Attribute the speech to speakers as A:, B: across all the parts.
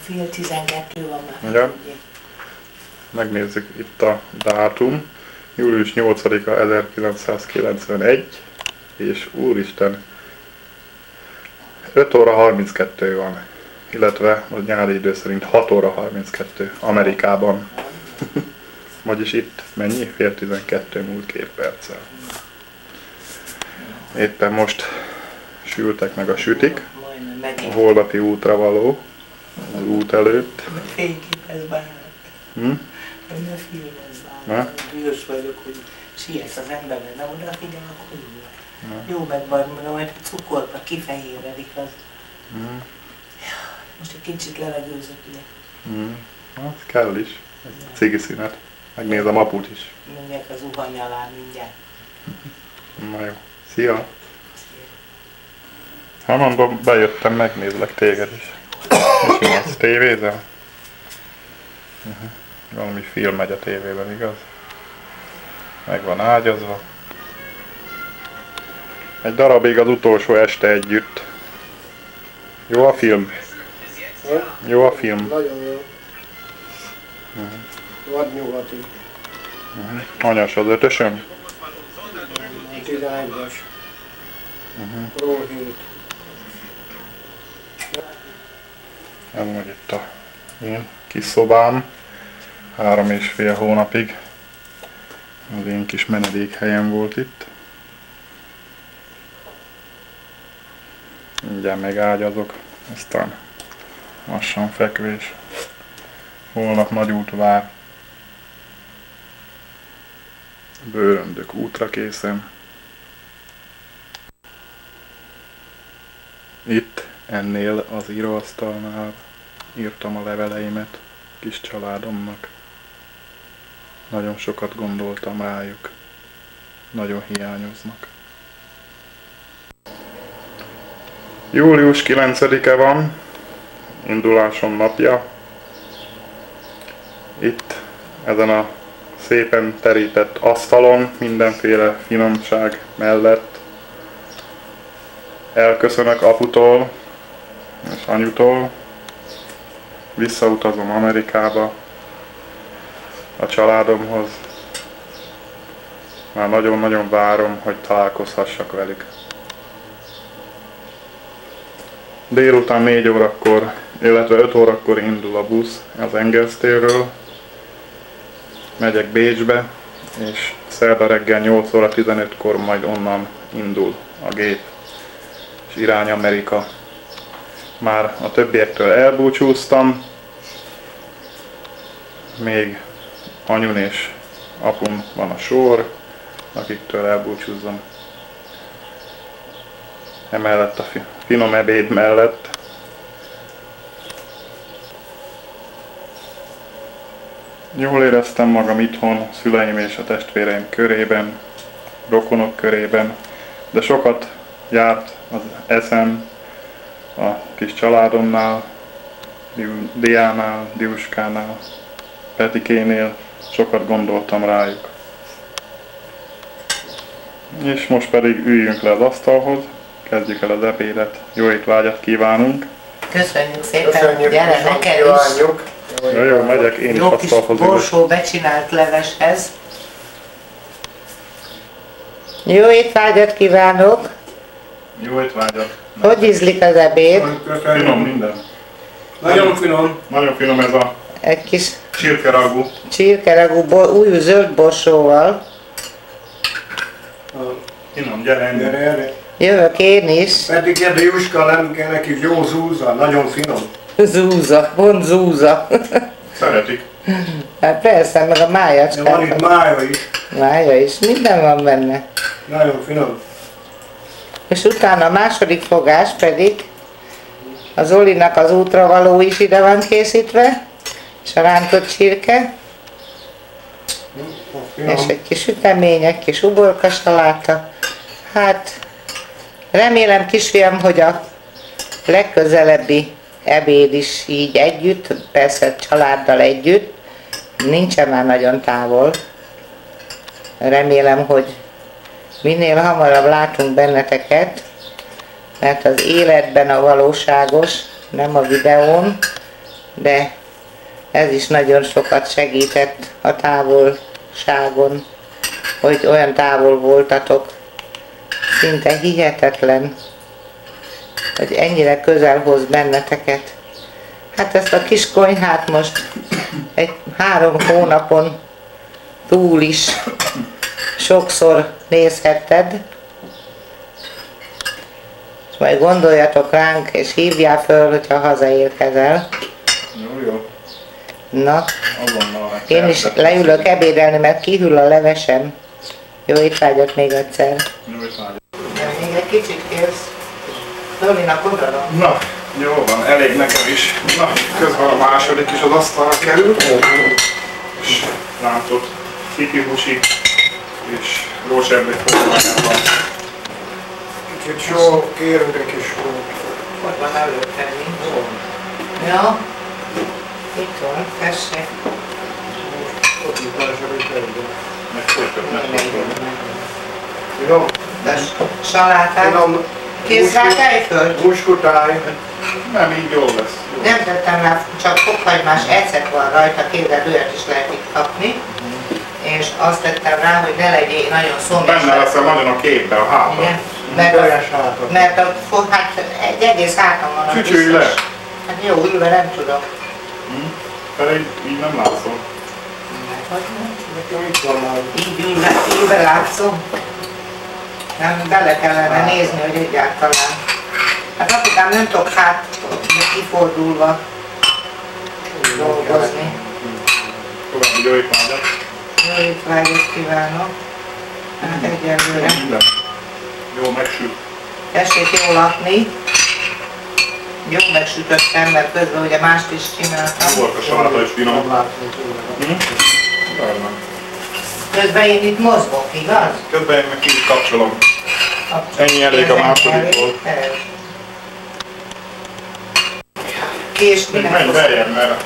A: Fél 12 van már.
B: Ja. Megnézzük itt a dátum. Július 8-a 1991, és úristen, 5 óra 32 van, illetve a nyári idő szerint 6 óra 32 Amerikában. Vagyis itt mennyi? Fél 12 múlt 2 perccel. Éppen most sültek meg a sütik, a holnapi útra való, az út előtt.
A: Fényképez bár. Ne filmezz bár. Dühös vagyok, hogy sietsz az ember, mert nem odafigyel, akkor jó meg van, mondom, hogy a cukorba kifehéredik az. Most egy kicsit levegőzök ide.
B: Az kell is. Egy cigi szünet. Megnézem aput is.
A: Menjek az uhany alá mindjárt.
B: Na jó. Szia! Ha mondom, bejöttem, megnézlek téged is. És mi az? Tévézel? Valami film megy a tévében, igaz? Meg van ágyazva. Egy darabig az utolsó este együtt. Jó a film? Jó a film?
C: Nagyon jó. Vadnyugati.
B: Hanyas az 5-ösön?
C: 11-es. Pro 7.
B: Ez meg itt a én kis szobám. 3,5 hónapig. Az én kis menedékhelyem volt itt. Mindjárt megágyazok, aztán lassan fekvés. Holnap nagy út vár. Bőröndök útra készen. Itt, ennél az íróasztalnál írtam a leveleimet kis családomnak. Nagyon sokat gondoltam rájuk. Nagyon hiányoznak. Július 9-e van, indulásom napja. Itt, ezen a szépen terített asztalon, mindenféle finomság mellett elköszönök aputól és anyutól. Visszautazom Amerikába, a családomhoz. Már nagyon-nagyon várom, hogy találkozhassak velük. Délután 4 órakor, illetve 5 órakor indul a busz az Engels-térről. Megyek Bécsbe, és szerda reggel 8 óra 15-kor majd onnan indul a gép, és irány Amerika. Már a többiektől elbúcsúztam, még anyun és apun van a sor, akiktől elbúcsúzzom. Emellett a finom ebéd mellett jól éreztem magam itthon, szüleim és a testvéreim körében, rokonok körében, de sokat járt az eszem a kis családomnál, Diánál, Diuskánál, Petikénél, sokat gondoltam rájuk. És most pedig üljünk le az asztalhoz, kezdjük el az ebédet, jó étvágyat kívánunk!
A: Köszönjük szépen,
C: Köszönjük,
A: gyere neked is!
B: Jó, megyek én is
A: Jó kis
B: asztalhoz.
A: borsó becsinált leveshez.
D: Jó étvágyat kívánok!
B: Jó étvágyat!
D: Hogy ízlik az ebéd?
B: Finom minden.
C: Nagyon finom.
B: Nagyon finom ez a
D: Egy kis
B: csirkeragú.
D: csirkeragú új zöld borsóval.
B: Finom, gyere ennyi.
C: Gyere.
D: Jövök én is.
C: Pedig ebbe Juska nem kell neki jó zúza, nagyon finom.
D: Zúza, pont zúza.
B: Szeretik.
D: Hát persze, meg a
C: De van
D: májacskát.
C: itt mája is.
D: Mája is, minden van benne.
C: Nagyon finom.
D: És utána a második fogás pedig az Olinak az útra való is ide van készítve, és a rántott csirke, és egy kis sütemény, egy kis uborkasaláta. Hát remélem, kisfiam, hogy a legközelebbi ebéd is így együtt, persze családdal együtt, nincsen már nagyon távol. Remélem, hogy minél hamarabb látunk benneteket, mert az életben a valóságos, nem a videón, de ez is nagyon sokat segített a távolságon, hogy olyan távol voltatok. Szinte hihetetlen, hogy ennyire közel hoz benneteket. Hát ezt a kis konyhát most egy 3 hónapon túl is sokszor nézhetted, és majd gondoljatok ránk, és hívjál föl, hogyha hazaérkezel.
B: Jó.
D: Na,
B: Azonnal
D: én is leülök ebédelni, mert kihűl a levesem. Jó étvágyat még egyszer.
B: Jó étvágyat.
D: Még egy kicsit kérsz. Dolinak odaadom.
B: Na, jó van, elég nekem is. Na, közben a második is az asztalra került. És rántott fipihusi és rózserdei foglalányában.
C: Kicsit só, kérünk egy kis sót.
D: Ott van előttem, nincs. Ja. Itt van, tessék.
C: Ott itt első
B: Meg folytatni.
C: Jó,
D: De salátát.
C: finom
D: Kész rá tejföld?
C: muskutáj.
B: Nem, így jól lesz. Jó.
D: Nem tettem rá, csak fokhagymás ecet van rajta, képzeld, olyat is lehet itt kapni. És azt tettem rá, hogy ne legyél nagyon szomjas.
B: Benne leszel nagyon a képbe, a hátban.
D: Igen.
C: Üres hátat.
D: Mert hát egy egész hátam van.
B: Csücsülj le!
D: Hát jó, ülve nem tudom.
B: Pedig így nem látszol.
C: Nekem itt van már.
D: Így ülve látszom. Nem, bele kellene nézni, hogy egyáltalán. Hát apukám nem tudok kifordulva dolgozni.
B: További jó étvágyat.
D: Jó étvágyat kívánok. Hát egyelőre.
B: Minden. Jó megsült.
D: Tessék jól lakni. Jó megsütöttem, mert közben ugye mást is csináltam.
B: Volt a saláta is finom.
C: Nem látunk tőle.
D: Közben én itt mozgok, igaz?
B: Közben én meg kicsit kapcsolom. Ennyi elég a másodikból.
D: Késni
B: Még menj beljebb, mert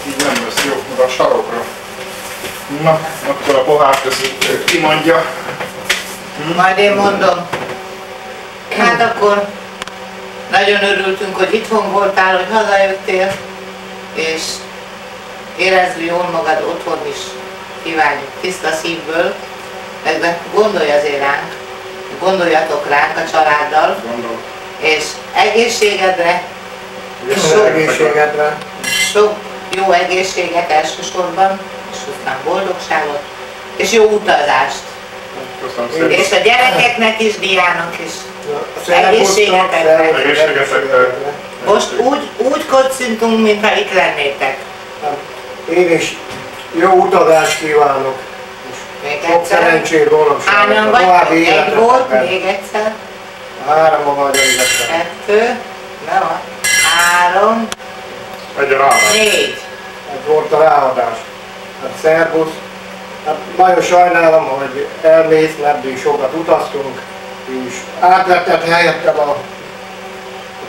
B: így nem lesz jó, oda a sarokra. Na, akkor a pohárt ezt kimondja.
D: Majd én mondom. Hát akkor nagyon örültünk, hogy itthon voltál, hogy hazajöttél, és érezd jól magad otthon is. Kívánjuk tiszta szívből, de gondolj azért ránk, gondoljatok ránk a családdal,
B: Gondolom.
D: és egészségedre,
C: Jó egészségedre.
D: sok jó egészséget elsősorban, és aztán boldogságot, és jó utazást.
B: Köszönöm szépen.
D: És a gyerekeknek is, Diának is.
C: Egészségetekre.
B: Egészségetekre.
D: Most úgy kocintunk, mintha itt lennétek.
C: Én is jó utazást kívánok.
D: Még
C: Sok
D: egyszer.
C: szerencsét, boldogságot.
D: Hányan
C: a további
D: vagytok? Egy
C: életetekben.
D: volt, még egyszer.
C: 3 a magyar életben.
D: 2, nem van. 3,
B: Egy a ráadás.
D: 4.
C: Ez volt a ráadás. Hát szervusz. Hát nagyon sajnálom, hogy elmész, mert mi sokat utaztunk, és átvetted helyettem a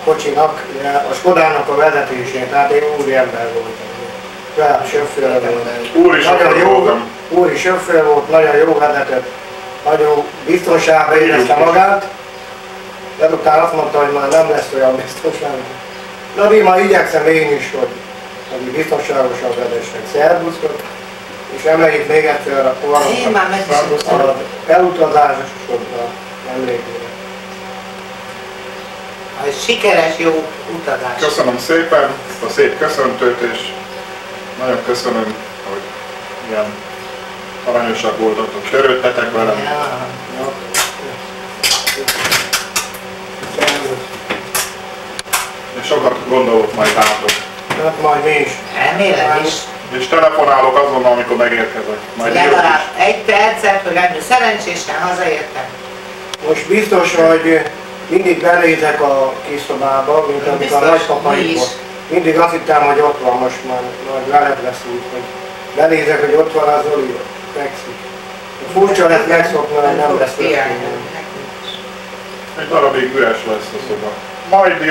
C: kocsinak, a Skodának a vezetését, tehát én úri ember voltam. Fel, sofőr volt.
B: Úri
C: Nagyon
B: sofőr
C: jó,
B: voltam.
C: úri sofőr volt, nagyon jó vezetett, nagyon biztonságban érezte magát. Ezután azt mondta, hogy már nem lesz olyan biztonság. Na mi ma igyekszem én is, hogy biztonságosan vezessek. Szervusztok, és emeljük még egyszer a
D: Én már megszoktam.
C: az elutazásosodra emlékére.
D: Sikeres, jó utazás.
B: Köszönöm szépen a szép köszöntőt, és nagyon köszönöm, hogy ilyen aranyosak voltatok, törődtetek velem.
D: Ja.
C: Ja. Szervusz.
B: És sokat gondolok majd rátok.
C: Hát majd mi is.
D: Remélem is.
B: És telefonálok azonnal, amikor megérkezek. Majd
D: Legalább egy percet, hogy annyi szerencsésen hazaértem.
C: Most biztos, hogy mindig benézek a kis szobába, mint amikor a
D: Biztos, mi
C: nagypapaik
D: is.
C: volt. Mindig azt hittem, hogy ott van, most már majd veled lesz úgy, hogy benézek, hogy ott van az Zoli, fekszik. Furcsa lesz megszokni, hogy nem lesz
D: Hiányom.
C: történő.
B: egy darabig üres lesz a szoba. Majd